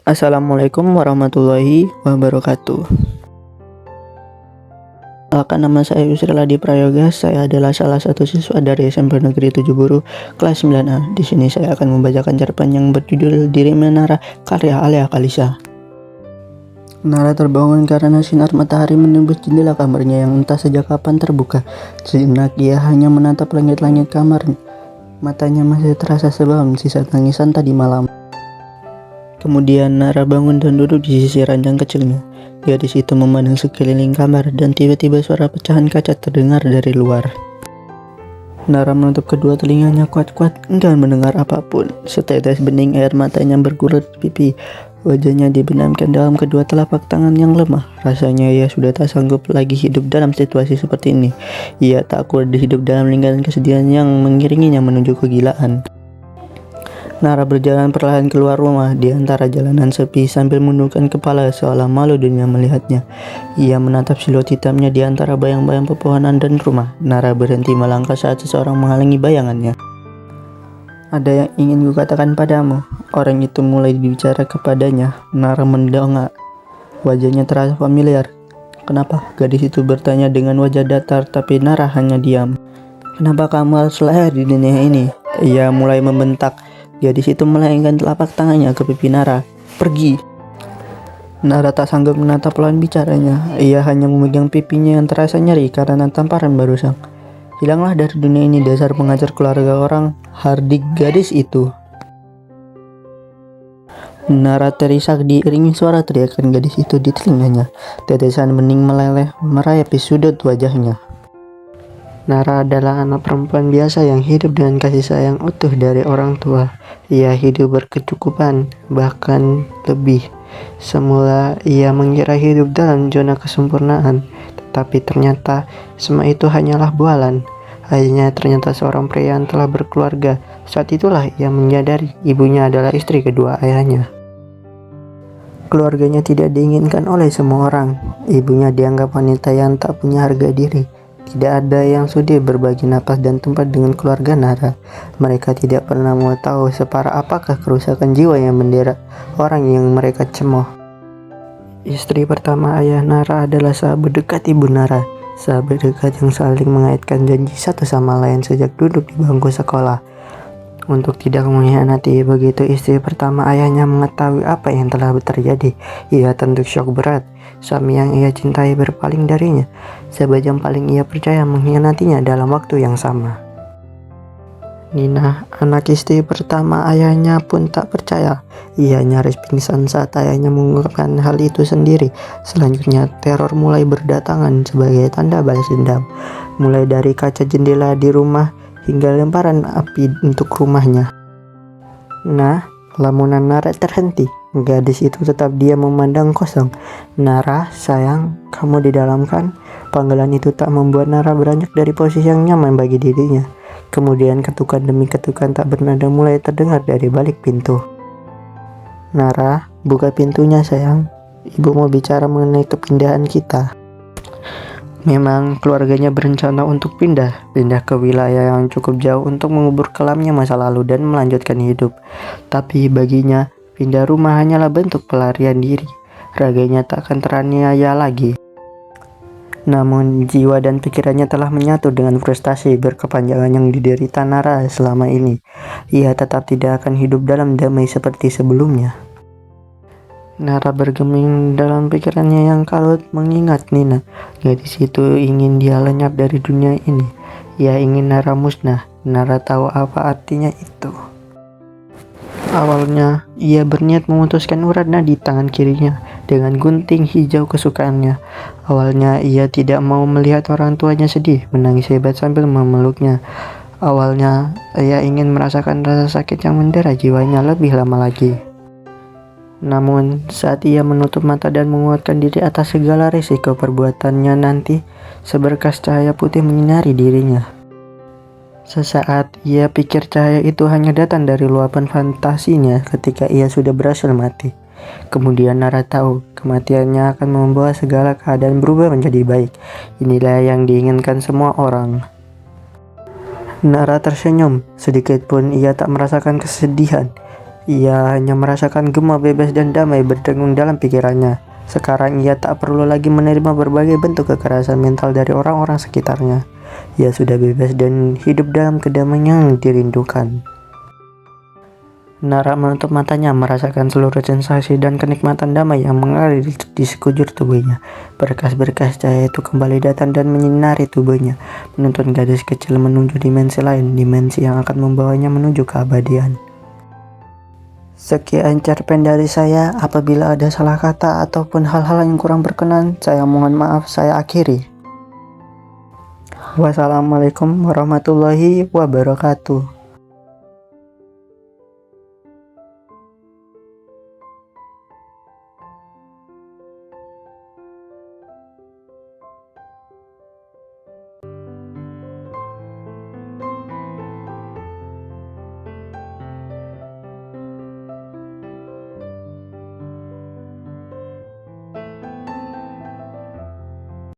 Assalamualaikum warahmatullahi wabarakatuh. Nama saya Yusril Adi Prayoga. Saya adalah salah satu siswa dari SMP Negeri 7 Buru kelas 9A. Di sini saya akan membacakan cerpen yang berjudul Dirimu Nara karya Alia Kalisa. Nara terbangun karena sinar matahari menembus jendela kamarnya yang entah sejak kapan terbuka. Sejenak ia hanya menatap langit-langit kamar. Matanya masih terasa sebam sisa tangisan tadi malam. Kemudian Nara bangun dan duduk di sisi ranjang kecilnya. Gadis itu memandang sekeliling kamar dan tiba-tiba suara pecahan kaca terdengar dari luar. Nara menutup kedua telinganya kuat-kuat, enggan mendengar apapun. Setetes bening air matanya bergulir di pipi. Wajahnya dibenamkan dalam kedua telapak tangan yang lemah. Rasanya ia sudah tak sanggup lagi hidup dalam situasi seperti ini. Ia tak kuat hidup dalam lingkaran kesedihan yang mengiringinya menuju kegilaan. Nara berjalan perlahan keluar rumah di antara jalanan sepi sambil menundukkan kepala seolah malu dunia melihatnya. Ia menatap siluet hitamnya di antara bayang-bayang pepohonan dan rumah. Nara berhenti melangkah saat seseorang menghalangi bayangannya. "Ada yang ingin kukatakan padamu." Orang itu mulai bicara kepadanya. Nara mendongak. Wajahnya terasa familiar. "Kenapa?" gadis itu bertanya dengan wajah datar, tapi Nara hanya diam. "Kenapa kamu harus lahir di dunia ini?" Ia mulai membentak. Gadis itu melayangkan telapak tangannya ke pipi Nara. "Pergi!" Nara tak sanggup menatap lawan bicaranya. Ia hanya memegang pipinya yang terasa nyeri karena tamparan barusan. "Hilanglah dari dunia ini, dasar pengajar keluarga orang!" hardik gadis itu. Nara terisak diiringi suara teriakan gadis itu di telinganya. Tetesan bening meleleh merayapi sudut wajahnya. Nara adalah anak perempuan biasa yang hidup dengan kasih sayang utuh dari orang tua. Ia hidup berkecukupan, bahkan lebih. Semula ia mengira hidup dalam zona kesempurnaan, tetapi ternyata semua itu hanyalah bualan. Ayahnya ternyata seorang pria yang telah berkeluarga. Saat itulah ia menyadari ibunya adalah istri kedua ayahnya. Keluarganya tidak diinginkan oleh semua orang. Ibunya dianggap wanita yang tak punya harga diri. Tidak ada yang sudi berbagi napas dan tempat dengan keluarga Nara. Mereka tidak pernah mau tahu separah apakah kerusakan jiwa yang mendera orang yang mereka cemooh. Istri pertama ayah Nara adalah sahabat dekat ibu Nara. Sahabat dekat yang saling mengaitkan janji satu sama lain sejak duduk di bangku sekolah. Untuk tidak mengkhianati, begitu istri pertama ayahnya mengetahui apa yang telah terjadi, ia tentu syok berat. Suami yang ia cintai berpaling darinya. Sahabat yang paling ia percaya mengkhianatinya dalam waktu yang sama. Nina, anak istri pertama ayahnya pun tak percaya. Ia nyaris pingsan saat ayahnya mengungkapkan hal itu sendiri. Selanjutnya teror mulai berdatangan sebagai tanda balas dendam. Mulai dari kaca jendela di rumah hingga lemparan api untuk rumahnya. Nah, lamunan Nara terhenti. Gadis itu tetap diam memandang kosong. "Nara, sayang, kamu di dalam kan?" Panggilan itu tak membuat Nara beranjak dari posisi yang nyaman bagi dirinya. Kemudian ketukan demi ketukan tak bernada mulai terdengar dari balik pintu. "Nara, buka pintunya sayang. Ibu mau bicara mengenai kepindahan kita." Memang keluarganya berencana untuk pindah ke wilayah yang cukup jauh untuk mengubur kelamnya masa lalu dan melanjutkan hidup. Tapi baginya, pindah rumah hanyalah bentuk pelarian diri. Raganya tak akan teraniaya lagi. Namun jiwa dan pikirannya telah menyatu dengan frustasi berkepanjangan yang diderita Nara selama ini. Ia tetap tidak akan hidup dalam damai seperti sebelumnya. Nara bergeming dalam pikirannya yang kalut mengingat Nina. Gadis itu ingin dia lenyap dari dunia ini. Ia ingin Nara musnah. Nara tahu apa artinya itu. Awalnya, ia berniat memutuskan urat nadi tangan kirinya dengan gunting hijau kesukaannya. Awalnya, ia tidak mau melihat orang tuanya sedih, menangis hebat sambil memeluknya. Awalnya, ia ingin merasakan rasa sakit yang mendera jiwanya lebih lama lagi. Namun, saat ia menutup mata dan menguatkan diri atas segala risiko perbuatannya nanti, seberkas cahaya putih menyinari dirinya. Sesaat, ia pikir cahaya itu hanya datang dari luapan fantasinya ketika ia sudah berhasil mati. Kemudian Nara tahu, kematiannya akan membawa segala keadaan berubah menjadi baik. Inilah yang diinginkan semua orang. Nara tersenyum, sedikit pun ia tak merasakan kesedihan. Ia hanya merasakan gema bebas dan damai berdengung dalam pikirannya. Sekarang ia tak perlu lagi menerima berbagai bentuk kekerasan mental dari orang-orang sekitarnya. Ia sudah bebas dan hidup dalam kedamaian yang dirindukan. Nara menutup matanya, merasakan seluruh sensasi dan kenikmatan damai yang mengalir di sekujur tubuhnya. Berkas-berkas cahaya itu kembali datang dan menyinari tubuhnya, menuntun gadis kecil menuju dimensi lain, dimensi yang akan membawanya menuju keabadian. Sekian cerpen dari saya. Apabila ada salah kata ataupun hal-hal yang kurang berkenan, saya mohon maaf, saya akhiri. Wassalamualaikum warahmatullahi wabarakatuh.